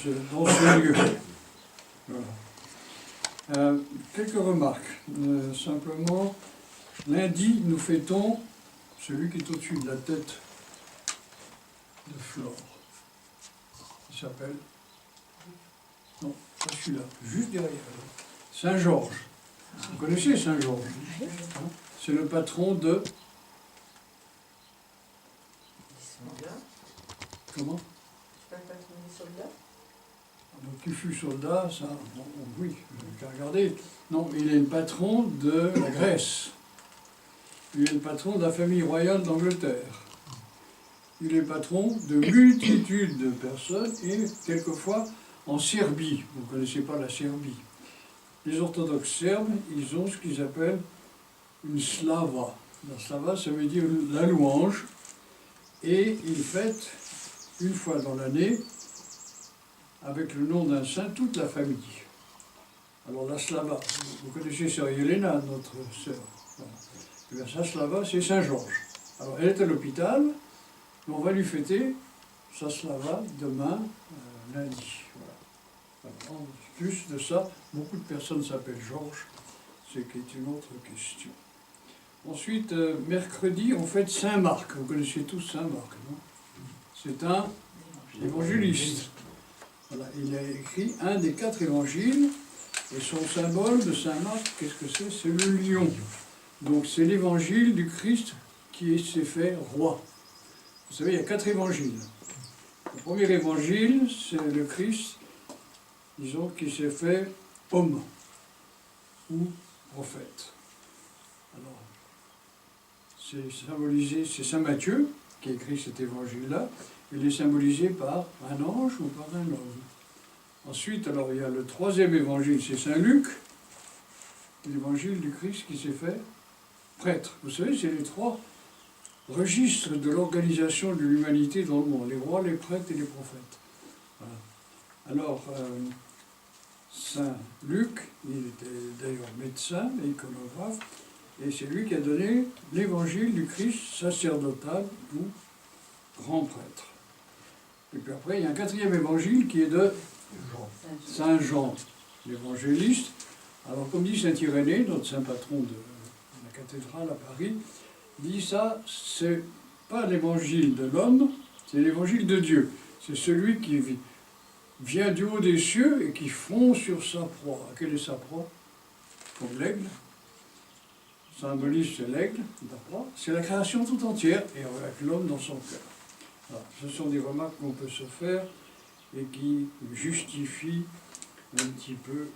dans ce lieu. Voilà. Quelques remarques. Simplement, lundi, nous fêtons celui qui est au-dessus de la tête de Flore. Il s'appelle... Non, pas celui-là, juste derrière. Saint-Georges. Vous connaissez Saint-Georges? C'est le patron de... Comment? C'est pas le patron des soldats? Donc il fut soldat, ça, bon, oui, j'ai regardé. Non, il est le patron de la Grèce. Il est le patron de la famille royale d'Angleterre. Il est patron de multitudes de personnes et quelquefois en Serbie. Vous ne connaissez pas la Serbie. Les orthodoxes serbes, ils ont ce qu'ils appellent une slava. La slava, ça veut dire la louange. Et ils fêtent une fois dans l'année, avec le nom d'un saint, toute la famille. Alors la slava, vous connaissez sœur Yelena, notre sœur. Voilà. Et bien sa slava, c'est Saint-Georges. Alors elle est à l'hôpital, mais on va lui fêter sa slava demain, lundi. Voilà. En plus de ça, beaucoup de personnes s'appellent Georges, ce qui est une autre question. Ensuite, mercredi, on fête Saint-Marc. Vous connaissez tous Saint-Marc, non? C'est un évangéliste. Voilà, il a écrit un des 4 évangiles, et son symbole de Saint-Marc, qu'est-ce que c'est? C'est le lion. Donc c'est l'évangile du Christ qui s'est fait roi. Vous savez, il y a 4 évangiles. Le premier évangile, c'est le Christ, disons, qui s'est fait homme ou prophète. Alors, c'est symbolisé, c'est Saint Matthieu qui a écrit cet évangile-là. Il est symbolisé par un ange ou par un homme. Ensuite, alors, il y a le 3e évangile, c'est Saint Luc, l'évangile du Christ qui s'est fait prêtre. Vous savez, c'est les 3 registres de l'organisation de l'humanité dans le monde, les rois, les prêtres et les prophètes. Voilà. Alors, Saint Luc, il était d'ailleurs médecin et iconographe, et c'est lui qui a donné l'évangile du Christ sacerdotal ou grand prêtre. Et puis après, il y a un 4e évangile qui est de Saint Jean, l'évangéliste. Alors, comme dit Saint Irénée, notre saint patron de la cathédrale à Paris, dit ça, c'est pas l'évangile de l'homme, c'est l'évangile de Dieu. C'est celui qui vient du haut des cieux et qui fond sur sa proie. Quelle est sa proie? Comme l'aigle. Symbolise l'aigle, la proie. C'est la création tout entière et avec l'homme dans son cœur. Voilà. Ce sont des remarques qu'on peut se faire et qui justifient un petit peu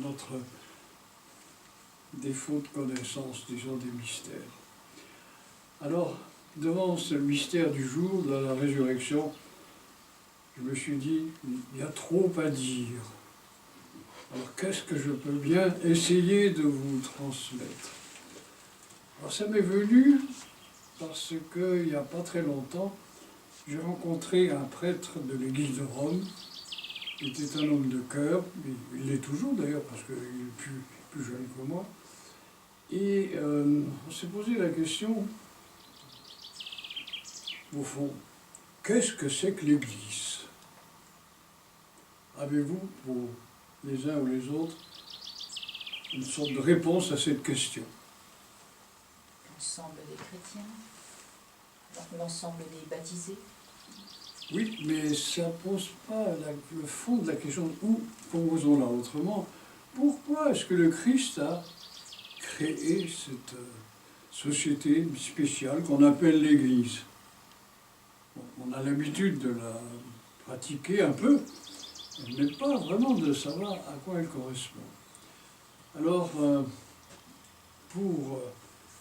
notre défaut de connaissance, disons, des mystères. Alors, devant ce mystère du jour, de la résurrection, je me suis dit, il y a trop à dire. Alors, qu'est-ce que je peux bien essayer de vous transmettre? Alors, ça m'est venu parce qu'il n'y a pas très longtemps, j'ai rencontré un prêtre de l'église de Rome. Il était un homme de cœur, il l'est toujours d'ailleurs, parce qu'il est plus jeune que moi. Et on s'est posé la question, au fond, qu'est-ce que c'est que l'Église? Avez-vous, pour les uns ou les autres, une sorte de réponse à cette question? L'ensemble des chrétiens, l'ensemble des baptisés. Oui, mais ça ne pose pas le fond de la question, ou posons-la autrement, pourquoi est-ce que le Christ a créé cette société spéciale qu'on appelle l'Église? Bon, on a l'habitude de la pratiquer un peu, mais pas vraiment de savoir à quoi elle correspond. Alors, pour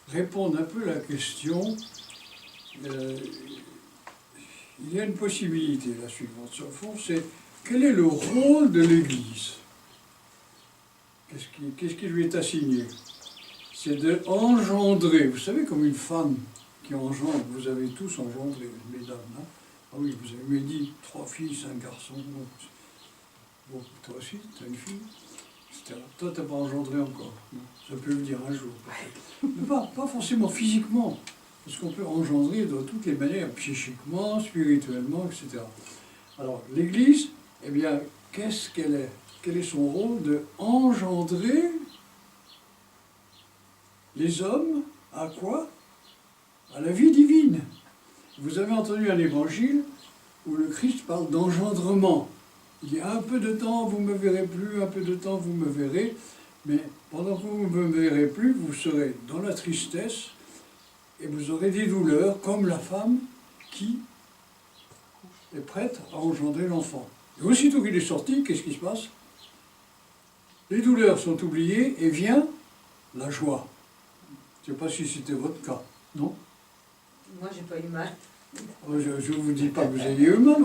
répondre un peu à la question, il y a une possibilité, la suivante. Sur le fond, c'est quel est le rôle de l'Église? Qu'est-ce qui lui est assigné? C'est d'engendrer. Vous savez, comme une femme qui engendre, vous avez tous engendré, mesdames. Hein? Ah oui, vous avez dit 3 filles, 5 garçons. Bon, toi aussi, tu as une fille, etc. Toi, tu n'as pas engendré encore. Non. Ça peut venir un jour, peut-être. Mais pas forcément physiquement. Parce qu'on peut engendrer de toutes les manières, psychiquement, spirituellement, etc. Alors, l'Église, eh bien, qu'est-ce qu'elle est? Quel est son rôle? De engendrer les hommes à quoi? À la vie divine. Vous avez entendu un évangile où le Christ parle d'engendrement. Il dit un peu de temps, vous ne me verrez plus, un peu de temps, vous me verrez, mais pendant que vous ne me verrez plus, vous serez dans la tristesse et vous aurez des douleurs, comme la femme qui est prête à engendrer l'enfant. Et aussitôt qu'il est sorti, qu'est-ce qui se passe? Les douleurs sont oubliées et vient la joie. Je ne sais pas si c'était votre cas, non? Moi, j'ai pas eu mal. Je ne vous dis pas que vous ayez eu mal,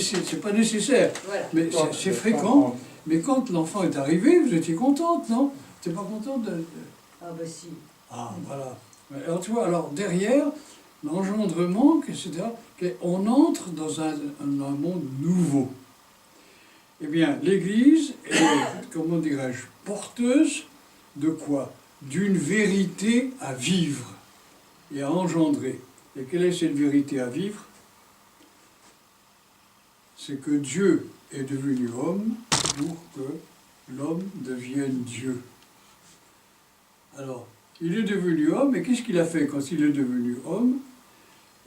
c'est pas nécessaire. Voilà. Mais c'est fréquent. Mais quand l'enfant est arrivé, vous étiez contente, non? Tu n'es pas contente de... Ah bah si. Ah, voilà. Alors tu vois, alors derrière, l'engendrement, etc., on entre dans un monde nouveau. Eh bien, l'Église est, comment dirais-je, porteuse de quoi? D'une vérité à vivre et à engendrer. Et quelle est cette vérité à vivre? C'est que Dieu est devenu homme pour que l'homme devienne Dieu. Alors, il est devenu homme, et qu'est-ce qu'il a fait quand il est devenu homme?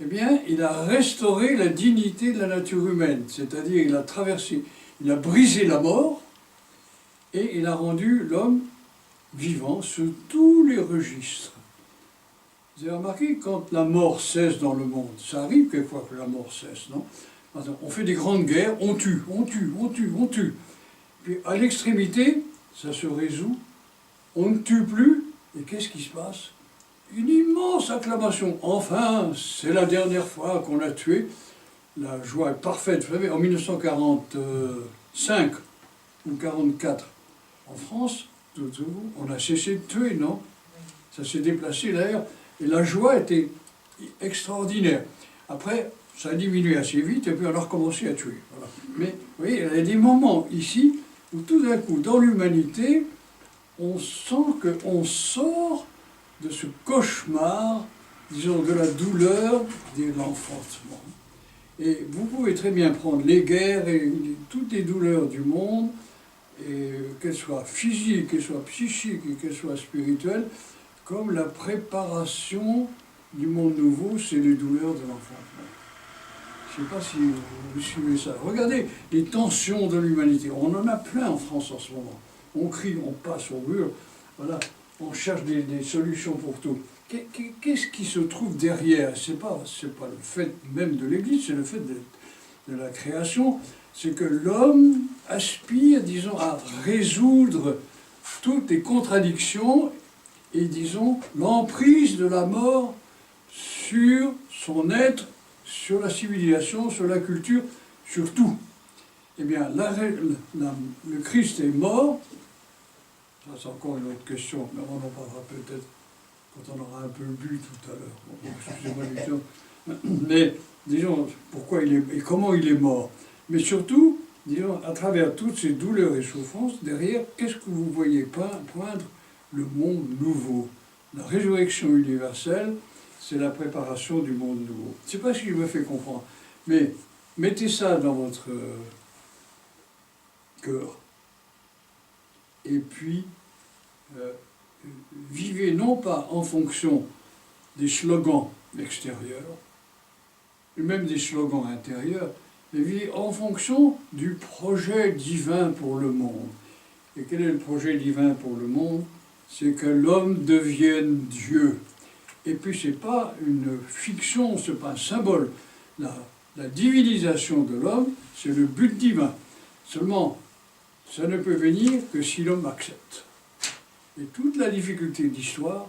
Eh bien, il a restauré la dignité de la nature humaine, c'est-à-dire il a traversé, il a brisé la mort, et il a rendu l'homme vivant sous tous les registres. Vous avez remarqué, quand la mort cesse dans le monde, ça arrive quelquefois que la mort cesse, non? On fait des grandes guerres, on tue, on tue, on tue, on tue. Puis à l'extrémité, ça se résout, on ne tue plus, et qu'est-ce qui se passe? Une immense acclamation. Enfin, c'est la dernière fois qu'on a tué. La joie est parfaite. Vous savez, en 1945 ou 1944, en France, on a cessé de tuer, non? Ça s'est déplacé d'ailleurs. Et la joie était extraordinaire. Après, ça a diminué assez vite et puis on a recommencé à tuer. Voilà. Mais vous voyez, il y a des moments ici où tout d'un coup, dans l'humanité, on sent qu'on sort de ce cauchemar, disons, de la douleur de l'enfantement. Et vous pouvez très bien prendre les guerres et toutes les douleurs du monde, et qu'elles soient physiques, qu'elles soient psychiques et qu'elles soient spirituelles, comme la préparation du monde nouveau, c'est les douleurs de l'enfantement. Je ne sais pas si vous suivez ça. Regardez les tensions de l'humanité. On en a plein en France en ce moment. On crie, on passe, on hurle. Voilà, on cherche des solutions pour tout. Qu'est-ce qui se trouve derrière? C'est pas le fait même de l'Église, c'est le fait de la création. C'est que l'homme aspire, disons, à résoudre toutes les contradictions et, disons, l'emprise de la mort sur son être, sur la civilisation, sur la culture, sur tout. Eh bien, le Christ est mort. Ça, c'est encore une autre question, mais on en parlera peut-être quand on aura un peu bu tout à l'heure. Bon, excusez-moi du temps. Mais, disons, pourquoi il est et comment il est mort. Mais surtout, disons, à travers toutes ces douleurs et souffrances, derrière, qu'est-ce que vous voyez poindre? Le monde nouveau. La résurrection universelle, c'est la préparation du monde nouveau. Je ne sais pas si je me fais comprendre, mais mettez ça dans votre cœur. Et puis, vivez non pas en fonction des slogans extérieurs, et même des slogans intérieurs, mais vivez en fonction du projet divin pour le monde. Et quel est le projet divin pour le monde? C'est que l'homme devienne Dieu. Et puis c'est pas une fiction, c'est pas un symbole. La divinisation de l'homme, c'est le but divin. Seulement, ça ne peut venir que si l'homme accepte. Et toute la difficulté de l'histoire,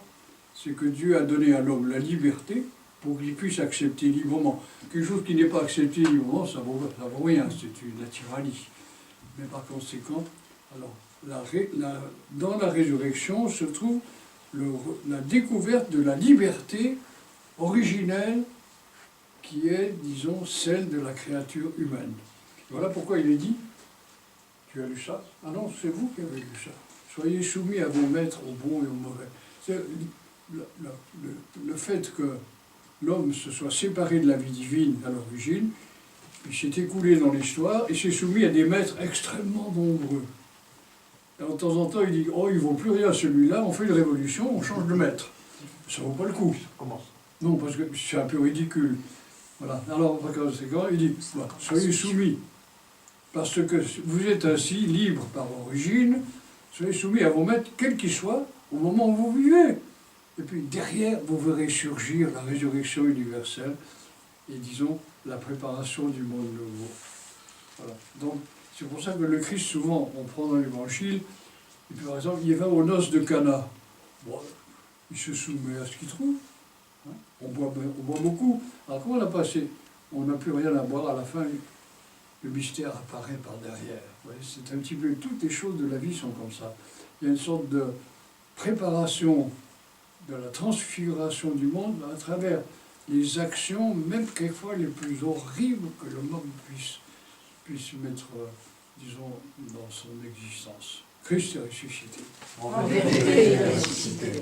c'est que Dieu a donné à l'homme la liberté pour qu'il puisse accepter librement. Quelque chose qui n'est pas accepté librement, ça vaut rien, c'est la tyrannie. Mais par conséquent, alors, dans la résurrection se trouve la découverte de la liberté originelle qui est, disons, celle de la créature humaine. Voilà pourquoi il est dit, tu as lu ça? Ah non, c'est vous qui avez lu ça. Soyez soumis à vos maîtres, aux bons et aux mauvais. C'est le fait que l'homme se soit séparé de la vie divine à l'origine, puis s'est écoulé dans l'histoire et s'est soumis à des maîtres extrêmement nombreux. Alors, de temps en temps, il dit « Oh, il ne vaut plus rien celui-là, on fait une révolution, on change de maître. » Ça ne vaut pas le coup. Comment? Non, parce que c'est un peu ridicule. Voilà. Alors, par conséquent, il dit voilà, « Soyez soumis, parce que vous êtes ainsi libre par origine, soyez soumis à vos maîtres, quels qu'ils soient, au moment où vous vivez. Et puis derrière, vous verrez surgir la résurrection universelle et, disons, la préparation du monde nouveau. » Voilà. Donc, c'est pour ça que le Christ, souvent, on prend dans l'Évangile, et puis, par exemple, il va aux noces de Cana. Bon, il se soumet à ce qu'il trouve. Hein. On boit beaucoup. Alors, comment on a passé? On n'a plus rien à boire. À la fin, le mystère apparaît par derrière. C'est un petit peu... Toutes les choses de la vie sont comme ça. Il y a une sorte de préparation de la transfiguration du monde à travers les actions, même quelquefois les plus horribles que le monde puisse mettre, disons, dans son existence. Christ est ressuscité. En vérité, il est ressuscité.